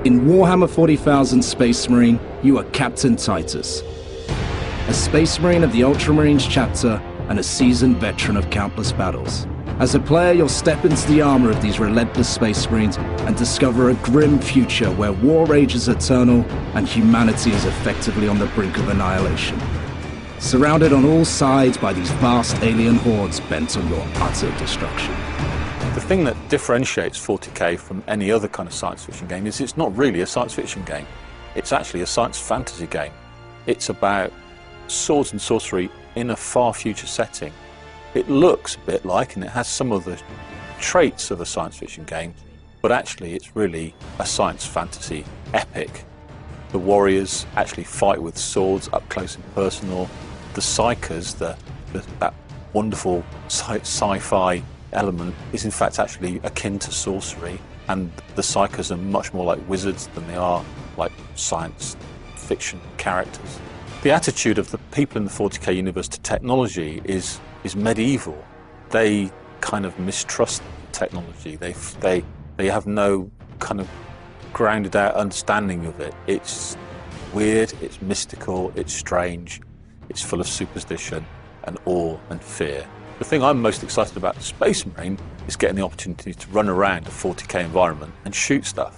In Warhammer 40,000 Space Marine, you are Captain Titus, a Space Marine of the Ultramarines chapter and a seasoned veteran of countless battles. As a player, you'll step into the armor of these relentless Space Marines and discover a grim future where war rages eternal and humanity is effectively on the brink of annihilation. Surrounded on all sides by these vast alien hordes bent on your utter destruction. The thing that differentiates 40k from any other kind of science fiction game is it's not really a science fiction game. It's actually a science fantasy game. It's about swords and sorcery in a far future setting. It looks a bit like, and it has some of the traits of a science fiction game, but actually it's really a science fantasy epic. The warriors actually fight with swords up close and personal. The psychers, that wonderful sci-fi element, is in fact actually akin to sorcery, and the psychers are much more like wizards than they are like science fiction characters. The attitude of the people in the 40k universe to technology is medieval. They kind of mistrust technology. They have no kind of grounded out understanding of it. It's weird, it's mystical, it's strange, it's full of superstition and awe and fear. The thing I'm most excited about as Space Marine is getting the opportunity to run around a 40k environment and shoot stuff.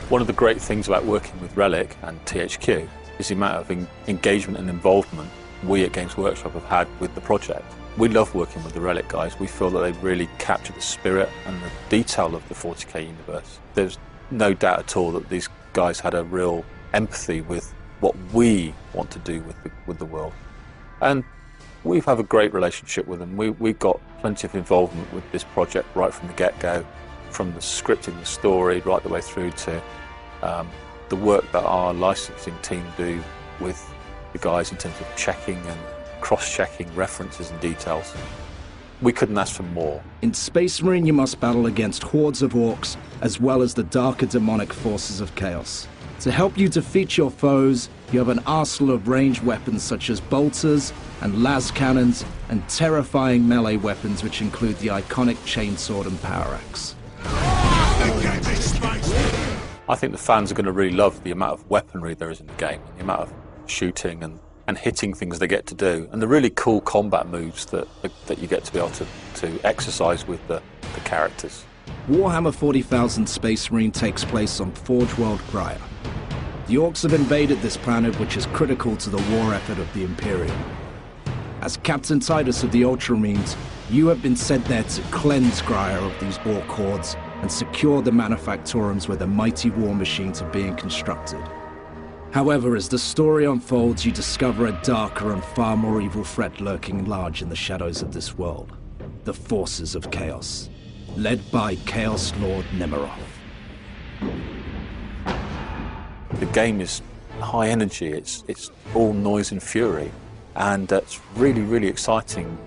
One of the great things about working with Relic and THQ is the amount of engagement and involvement we at Games Workshop have had with the project. We love working with the Relic guys. We feel that they really capture the spirit and the detail of the 40k universe. There's no doubt at all that these guys had a real empathy with what we want to do with the world. And we have a great relationship with them. We've got plenty of involvement with this project right from the get-go, from the scripting the story right the way through to the work that our licensing team do with the guys in terms of checking and cross-checking references and details. We couldn't ask for more. In Space Marine, you must battle against hordes of orcs, as well as the darker demonic forces of chaos. To help you defeat your foes, you have an arsenal of ranged weapons such as bolters and las cannons, and terrifying melee weapons which include the iconic chainsword and power axe. I think the fans are going to really love the amount of weaponry there is in the game, the amount of shooting and hitting things they get to do, and the really cool combat moves that you get to be able to exercise with the characters. Warhammer 40,000 Space Marine takes place on Forge World Graia. The orcs have invaded this planet, which is critical to the war effort of the Imperium. As Captain Titus of the Ultramarines, you have been sent there to cleanse Graia of these orc hordes and secure the manufactorums where the mighty war machines are being constructed. However, as the story unfolds, you discover a darker and far more evil threat lurking large in the shadows of this world. The forces of chaos, led by Chaos Lord Nemeroth. The game is high energy, it's all noise and fury, and it's really, really exciting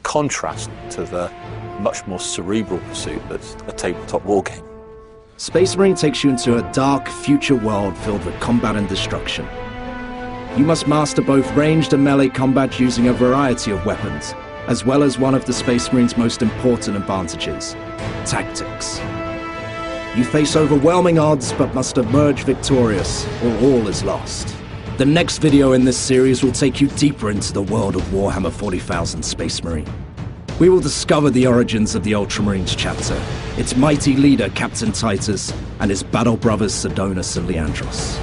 contrast to the much more cerebral pursuit that's a tabletop war game. Space Marine takes you into a dark, future world filled with combat and destruction. You must master both ranged and melee combat using a variety of weapons, as well as one of the Space Marine's most important advantages, tactics. You face overwhelming odds, but must emerge victorious, or all is lost. The next video in this series will take you deeper into the world of Warhammer 40,000 Space Marine. We will discover the origins of the Ultramarines chapter, its mighty leader Captain Titus, and his battle brothers Sidonus and Leandros.